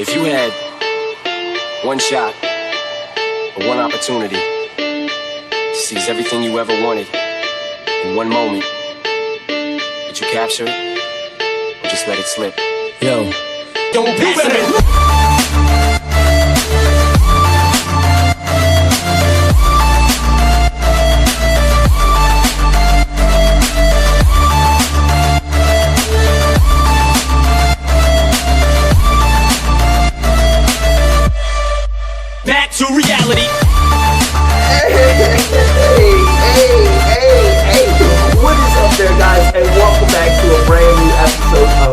If you had one shot or one opportunity to seize everything you ever wanted in one moment, would you capture it or just let it slip? Yo, don't pass it. Back to reality. Hey, what is up there, guys, and welcome back to a brand new episode of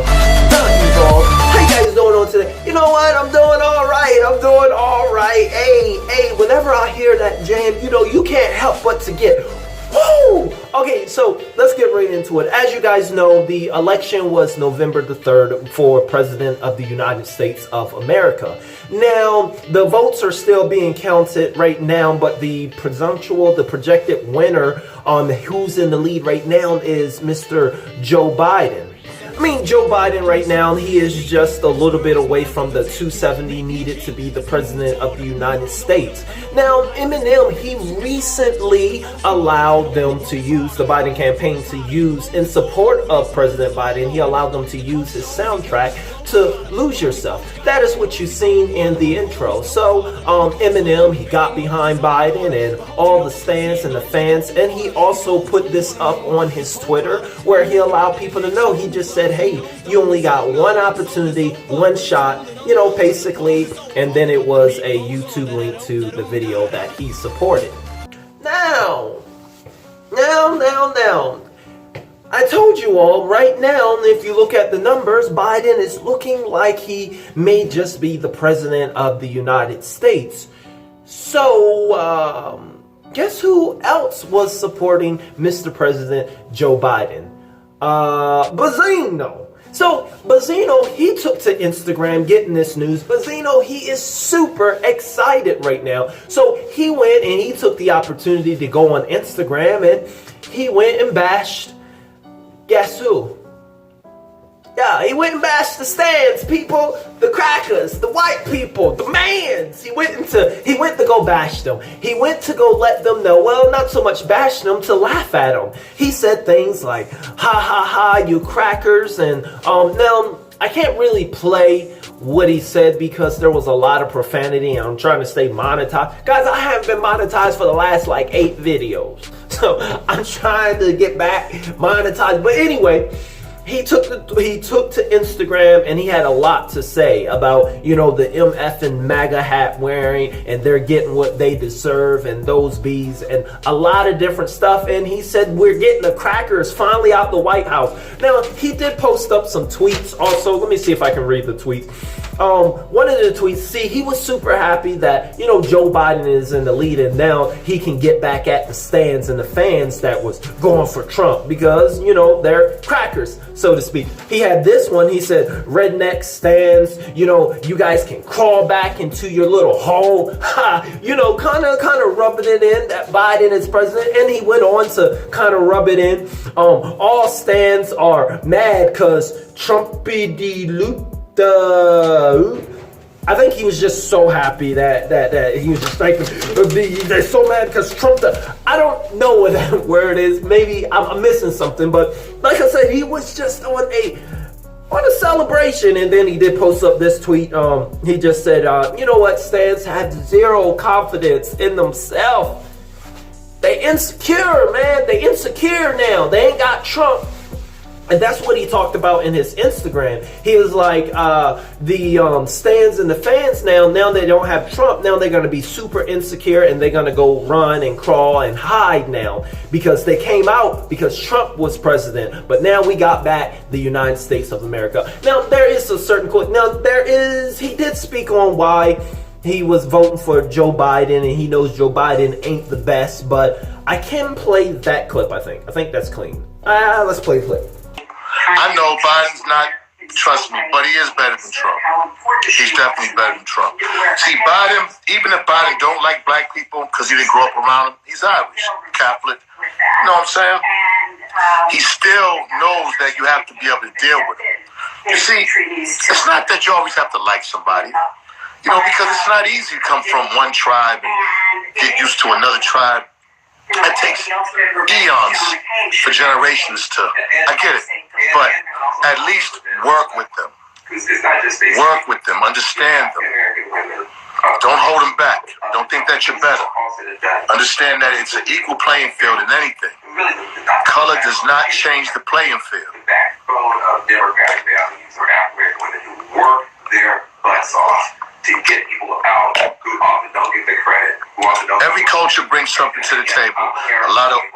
Dentistry. How you guys doing on today? You know what? I'm doing all right. Hey, whenever I hear that jam, you can't help but to get woo! Okay, so let's get right into it. As you guys know, the election was November the 3rd for President of the United States of America. Now, the votes are still being counted right now, but the projected winner on who's in the lead right now is Mr. Joe Biden. I mean, Joe Biden right now, he is just a little bit away from the 270 needed to be the president of the United States. Now, Eminem, he recently allowed them to use, the Biden campaign to use, in support of President Biden, he allowed them to use his soundtrack to Lose Yourself. That is what you've seen in the intro. So, Eminem, he got behind Biden and all the stands and the fans, and he also put this up on his Twitter where he allowed people to know. He just said, hey, you only got one opportunity, one shot, basically, and then it was a YouTube link to the video that he supported. Now, I told you all, right now, if you look at the numbers, Biden is looking like he may just be the president of the United States. So, guess who else was supporting Mr. President Joe Biden? Benzino. So, Benzino, he took to Instagram getting this news. Benzino, he is super excited right now. So, he went and he took the opportunity to go on Instagram and he went and bashed, guess who? Yeah, he went and bashed the stands, people, the crackers, the white people, the mans. He went to go bash them. He went to go let them know, well, not so much bash them, to laugh at them. He said things like, ha ha ha, you crackers. And now I can't really play what he said because there was a lot of profanity and I'm trying to stay monetized. Guys, I haven't been monetized for the last 8 videos. So I'm trying to get back monetized. But anyway, he took to Instagram and he had a lot to say about, the MF and MAGA hat wearing and they're getting what they deserve and those bees and a lot of different stuff. And he said, we're getting the crackers finally out the White House. Now, he did post up some tweets also. Let me see if I can read the tweets. One of the tweets, he was super happy that, Joe Biden is in the lead and now he can get back at the stands and the fans that was going for Trump because, they're crackers, so to speak. He had this one, he said, redneck stands, you guys can crawl back into your little hole, kind of rubbing it in that Biden is president. And he went on to kind of rub it in. All stands are mad because Trumpy-de-loop. I think he was just so happy that he was just like, they're so mad because Trump. I don't know what that word is. Maybe I'm missing something, but like I said, he was just on a celebration. And then he did post up this tweet. He just said, you know what? Stans have zero confidence in themselves. They insecure, man. They insecure now. They ain't got Trump. And that's what he talked about in his Instagram. He was like, the stands and the fans now they don't have Trump. Now they're going to be super insecure and they're going to go run and crawl and hide now because they came out because Trump was president. But now we got back the United States of America. Now there is a certain quote. Now he did speak on why he was voting for Joe Biden and he knows Joe Biden ain't the best. But I can play that clip, I think. I think that's clean. Let's play the clip. I know Biden's not, trust me, but he is better than Trump. He's definitely better than Trump. See, Biden, even if Biden don't like black people because he didn't grow up around them, he's Irish, Catholic. You know what I'm saying? He still knows that you have to be able to deal with him. You see, it's not that you always have to like somebody. You know, because it's not easy to come from one tribe and get used to another tribe. It takes eons for generations to, I get it, but at least work with them. Work with them, understand them. Don't hold them back. Don't think that you're better. Understand that it's an equal playing field in anything. Color does not change the playing field. The backbone of democratic values are African women who work their butts off to get people out who often don't get the credit. Every culture brings something to the table.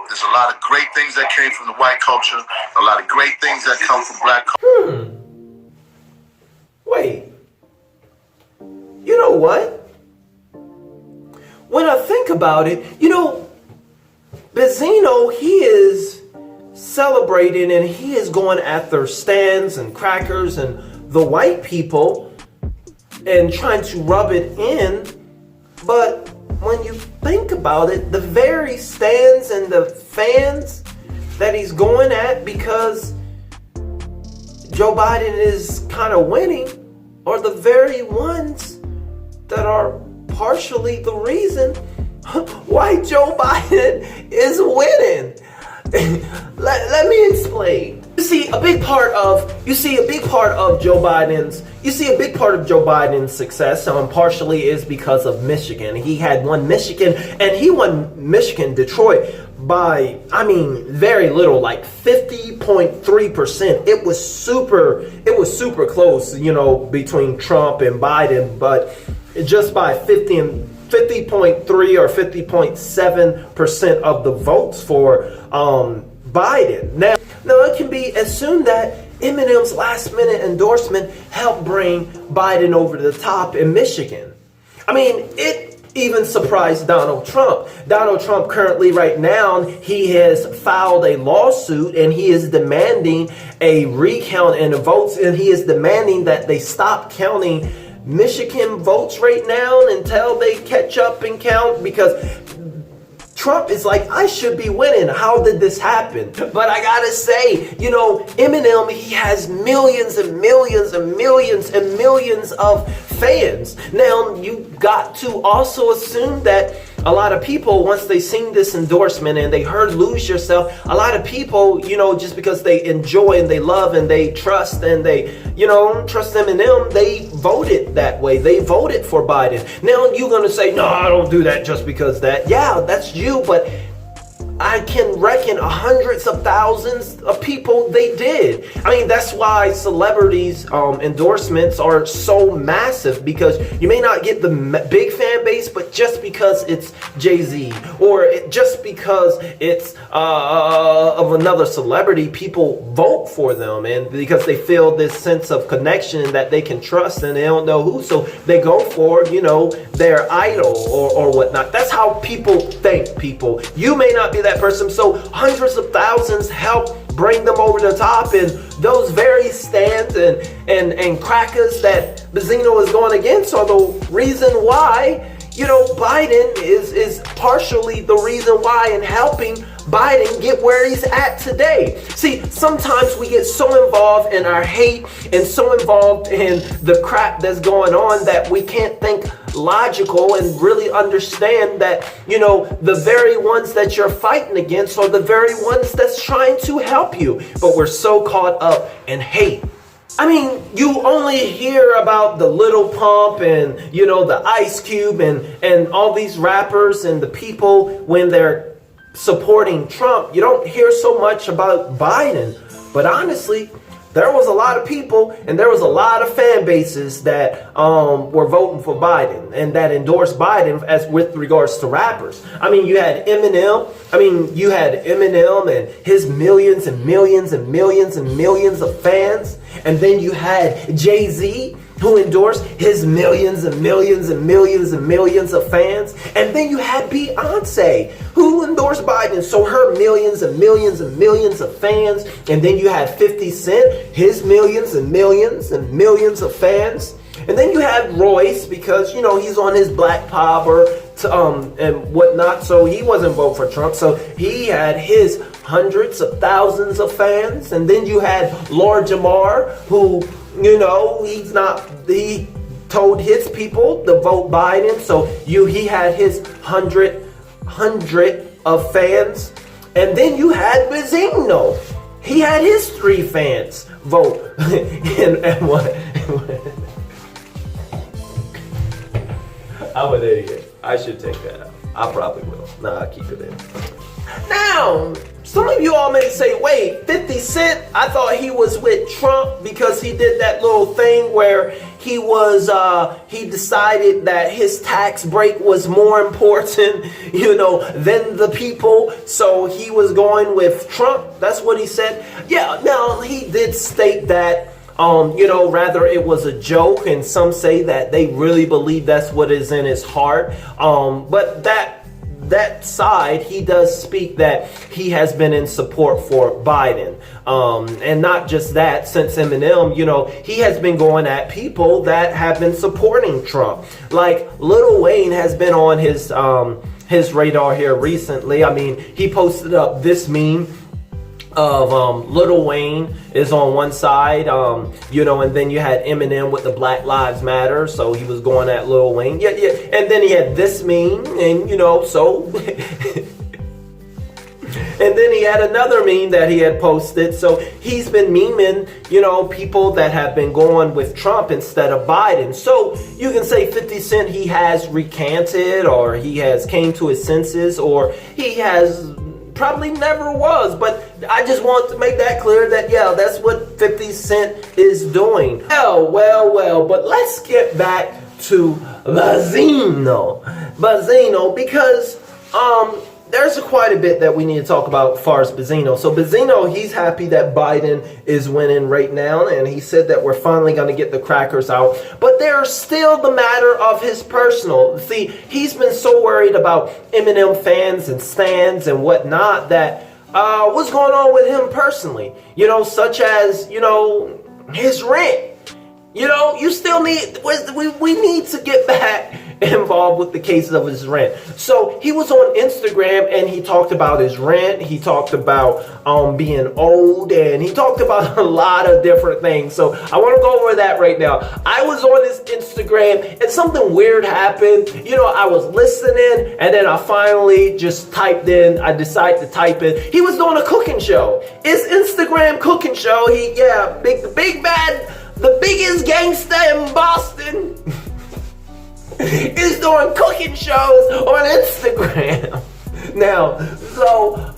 There's a lot of great things that came from the white culture. A lot of great things that come from black culture. Wait. You know what? When I think about it, Benzino, he is celebrating and he is going after stands and crackers and the white people and trying to rub it in. But when you think about it, the very stands and the fans that he's going at because Joe Biden is kind of winning are the very ones that are partially the reason why Joe Biden is winning. Let me explain. You see a big part of Joe Biden's success, partially is because of Michigan. He had won Michigan, and he won Michigan, Detroit, by very little, like 50.3%. It was super close, between Trump and Biden, but just by 50.3 or 50.7% of the votes for Biden. Now it can be assumed that Eminem's last minute endorsement helped bring Biden over the top in Michigan. It even surprised Donald Trump. Donald Trump currently right now, he has filed a lawsuit and he is demanding a recount in the votes, and he is demanding that they stop counting Michigan votes right now until they catch up and count, because Trump is like, I should be winning. How did this happen? But I gotta say, Eminem, he has millions and millions and millions and millions of fans. Now, you got to also assume that a lot of people, once they seen this endorsement and they heard Lose Yourself, a lot of people, just because they enjoy and they love and they trust and they, trust Eminem, they voted that way. They voted for Biden. Now you're going to say, no, I don't do that just because that. Yeah, that's you, but I can reckon hundreds of thousands of people they did. That's why celebrities' endorsements are so massive, because you may not get the big fan base, but just because it's Jay-Z or just because it's of another celebrity, people vote for them, and because they feel this sense of connection that they can trust, and they don't know who, so they go for their idol or whatnot. That's how people think. People, you may not be that person, so hundreds of thousands help bring them over the top, and those very stands and crackers that Benzino is going against are the reason why Biden is partially the reason why, and helping Biden get where he's at today. See, sometimes we get so involved in our hate and so involved in the crap that's going on that we can't think logical and really understand that, the very ones that you're fighting against are the very ones that's trying to help you. But we're so caught up in hate. You only hear about the Little Pump and, the Ice Cube and all these rappers and the people when they're supporting Trump. You don't hear so much about Biden. But honestly, there was a lot of people and there was a lot of fan bases that were voting for Biden and that endorsed Biden as with regards to rappers. You had Eminem. You had Eminem and his millions and millions and millions and millions of fans. And then you had Jay-Z, who endorsed his millions and millions and millions and millions of fans. And then you had Beyonce, who endorsed Biden, so her millions and millions and millions of fans. And then you had 50 Cent, his millions and millions and millions of fans. And then you had Royce, because, he's on his Black Power and whatnot, so he wasn't voting for Trump. So he had his hundreds of thousands of fans. And then you had Lord Jamar, who he told his people to vote Biden. So he had his 100 of fans. And then you had Benzino. He had his 3 fans vote. and what? I'm an idiot. I should take that out. I probably will. Nah, I'll keep it in. Now, some of you all may say, wait, 50 Cent, I thought he was with Trump because he did that little thing where he decided that his tax break was more important, than the people. So he was going with Trump. That's what he said. Yeah, now he did state that, rather it was a joke, and some say that they really believe that's what is in his heart. But that side, he does speak that he has been in support for Biden. And not just that, since Eminem, he has been going at people that have been supporting Trump. Like Lil Wayne has been on his radar here recently. I mean, he posted up this meme of Lil Wayne is on one side, and then you had Eminem with the Black Lives Matter, so he was going at Lil Wayne. Yeah, and then he had this meme, and so and then he had another meme that he had posted. So he's been memeing, people that have been going with Trump instead of Biden. So you can say 50 Cent, he has recanted, or he has came to his senses, or he has probably never was. But I just want to make that clear that, yeah, that's what 50 Cent is doing. Well, but let's get back to Benzino, because there's quite a bit that we need to talk about as far as Benzino. So Benzino, he's happy that Biden is winning right now, and he said that we're finally going to get the crackers out. But there's still the matter of his personal. See, he's been so worried about Eminem fans and stans and whatnot that what's going on with him personally, such as, his rent. You still need, we need to get back involved with the cases of his rent. So he was on Instagram and he talked about his rent. He talked about being old, and he talked about a lot of different things. So I want to go over that right now. I was on his Instagram and something weird happened. I was listening, and then I finally just typed in, I decided to type in, he was doing a cooking show. His Instagram cooking show. The biggest gangsta in Boston is doing cooking shows on Instagram. Now, so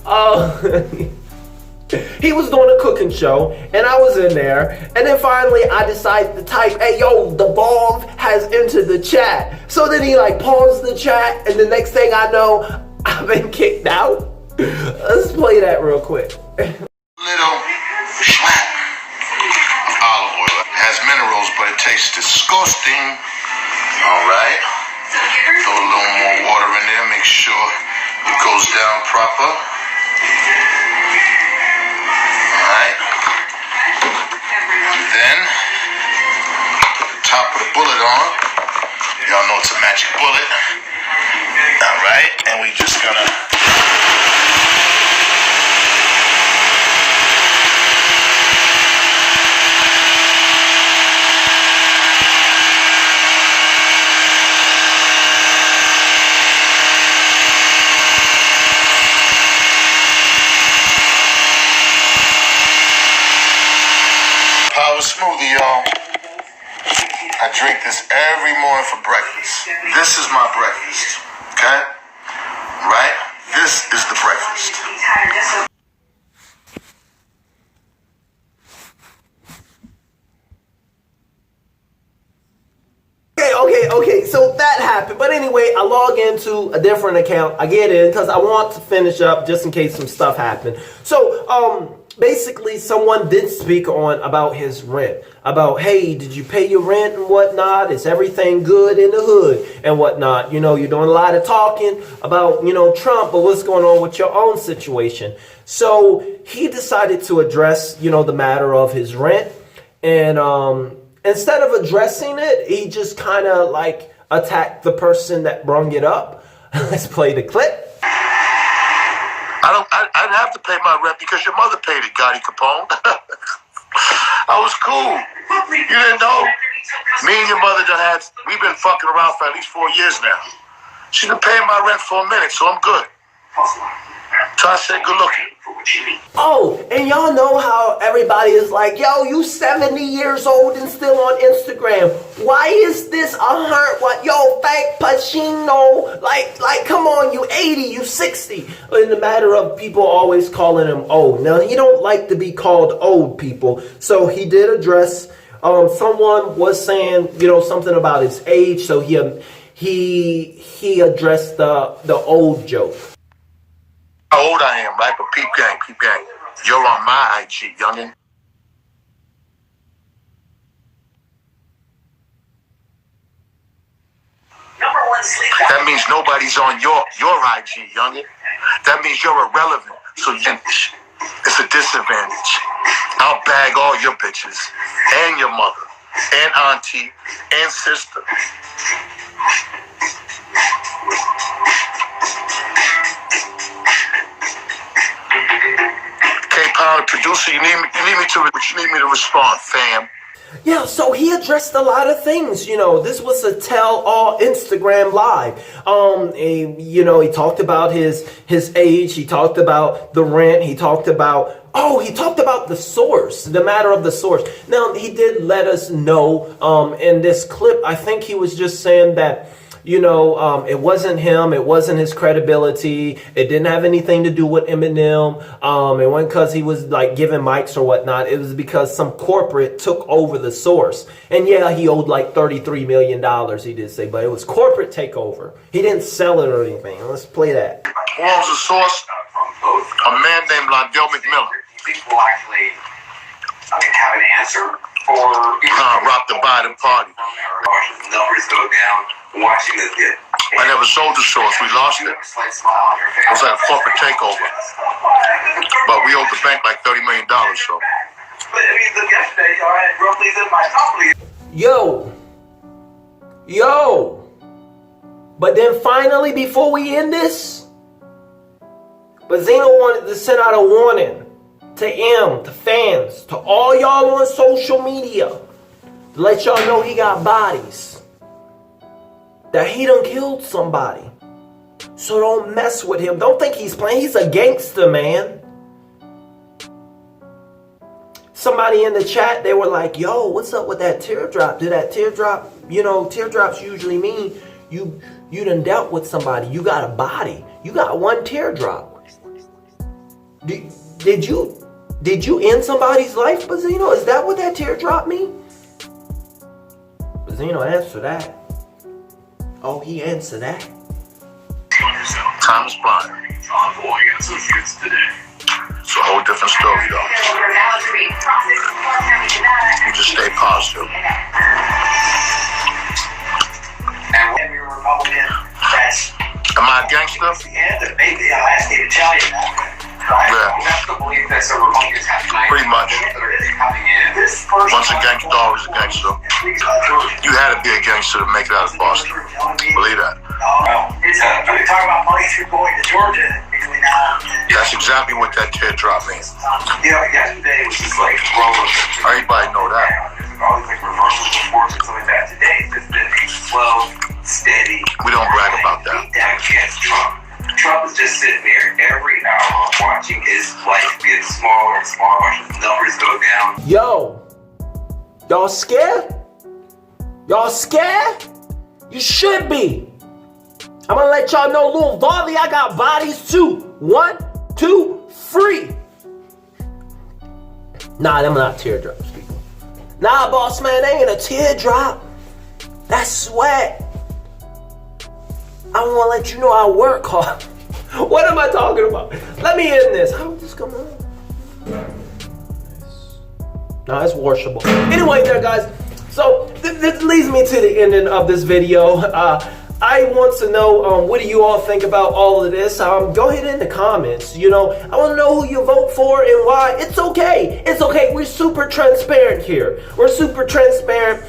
he was doing a cooking show, and I was in there, and then finally I decided to type, hey yo, the bomb has entered the chat. So then he paused the chat, and the next thing I know, I've been kicked out. Let's play that real quick. Little slap of olive oil. It has minerals, but it tastes disgusting. All right. Throw a little more water in there. Make sure it goes down proper. All right. And then put the top of the bullet on. Y'all know it's a magic bullet. All right. And we just gonna. Smoothie, y'all. I drink this every morning for breakfast. This is my breakfast, okay? Right? This is the breakfast. Okay, so that happened. But anyway, I log into a different account. I get in because I want to finish up just in case some stuff happened. So, basically, someone did speak on about his rent. About, hey, did you pay your rent and whatnot? Is everything good in the hood and whatnot? You're doing a lot of talking about, Trump, but what's going on with your own situation? So he decided to address, the matter of his rent. And instead of addressing it, he just kind of attacked the person that brung it up. Let's play the clip. I'd have to pay my rent because your mother paid it, Gotti Capone. I was cool. You didn't know? Me and your mother we've been fucking around for at least 4 years now. She's been paying my rent for a minute, so I'm good. So I said, good looking. Oh, and y'all know how everybody is like, yo, you 70 years old and still on Instagram. Why is this what? Yo, fake Pacino. Like, come on, you 80, you 60. In the matter of people always calling him old. Now, he don't like to be called old, people. So he did address, someone was saying, something about his age. So he addressed the old joke. How old I am, right? But peep gang. You're on my IG, youngin'. That means nobody's on your IG, youngin'. That means you're irrelevant. So it's a disadvantage. I'll bag all your bitches and your mother and auntie and sister. K-Power, producer, you need me to respond, fam. Yeah, so he addressed a lot of things. This was a tell-all Instagram live. He talked about his age. He talked about the rent. He talked about the source, the matter of the source. Now, he did let us know in this clip, I think he was just saying that, it wasn't him. It wasn't his credibility. It didn't have anything to do with Eminem. It wasn't because he was like giving mics or whatnot. It was because some corporate took over the source. And yeah, he owed like $33 million, he did say, but it was corporate takeover. He didn't sell it or anything. Let's play that. Who owns the source? A man named Londell McMillan. People actually have an answer for rock the Biden party. Numbers go down. Watching this get. I never sold the source. We lost it. It was like a corporate takeover. But we owed the bank like $30 million, so. But I mean, look, yesterday, y'all had Ruffles in my company. Yo. But then finally, before we end this, Benzino wanted to send out a warning to fans, to all y'all on social media, to let y'all know he got bodies. That he done killed somebody. So don't mess with him. Don't think he's playing. He's a gangster, man. Somebody in the chat, they were like, yo, what's up with that teardrop? Did that teardrop, teardrops usually mean you done dealt with somebody. You got a body. You got one teardrop. Did you end somebody's life, Benzino? Is that what that teardrop mean? Benzino, answer that. Oh, he answered that. Time is blind. Associates today. It's a whole different story, though. You just stay positive. And when you're a Republican, am I a gangster? Yeah, maybe I'll ask you to tell you that. Yeah. That's the belief that some Republicans have tonight. Pretty much. Coming in. Once a gangster, always a gangster. You had to be a gangster to make it out of Boston. Believe that. It's we talk about money through going to Georgia between now and That's exactly what that teardrop means. Yesterday was just like roller. Everybody know that. There's always like reversal reports and stuff like that. Today it's just been a slow, steady. We don't brag about that. Down against Trump. Trump is just sitting there every hour watching his life get smaller and smaller, watching his numbers go down. Yo, y'all scared? Y'all scared? You should be. I'm gonna let y'all know, Lil Varley, I got bodies too. 1, 2, 3. Nah, them not teardrops, people. Nah, boss man, they ain't a teardrop. That's sweat. I want to let you know I work hard. What am I talking about? Let me end this. How did this come on? No, it's washable. Anyway, there, guys. So this leads me to the ending of this video. I want to know, what do you all think about all of this? Go ahead in the comments. I want to know who you vote for and why. It's okay. It's okay. We're super transparent here. We're super transparent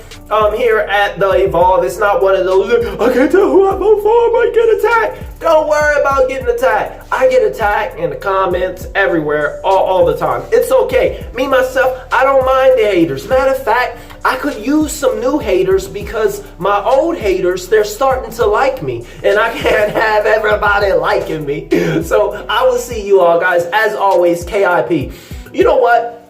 here at the Evolve. It's not one of those, I can't tell who I vote for, I might get attacked. Don't worry about getting attacked. I get attacked in the comments everywhere all the time. It's okay. Me, myself, I don't mind the haters. Matter of fact, I could use some new haters because my old haters, they're starting to like me. And I can't have everybody liking me. So I will see you all, guys. As always, KIP. You know what?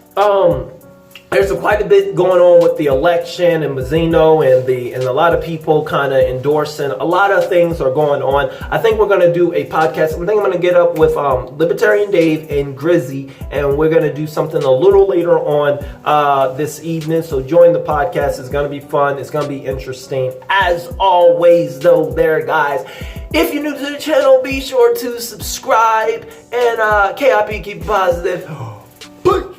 There's quite a bit going on with the election and Benzino and a lot of people kind of endorsing. A lot of things are going on. I think we're going to do a podcast. I think I'm going to get up with Libertarian Dave and Grizzy, and we're going to do something a little later on this evening. So join the podcast. It's going to be fun. It's going to be interesting. As always, though, there, guys. If you're new to the channel, be sure to subscribe. And KIP, keep it positive. Bye.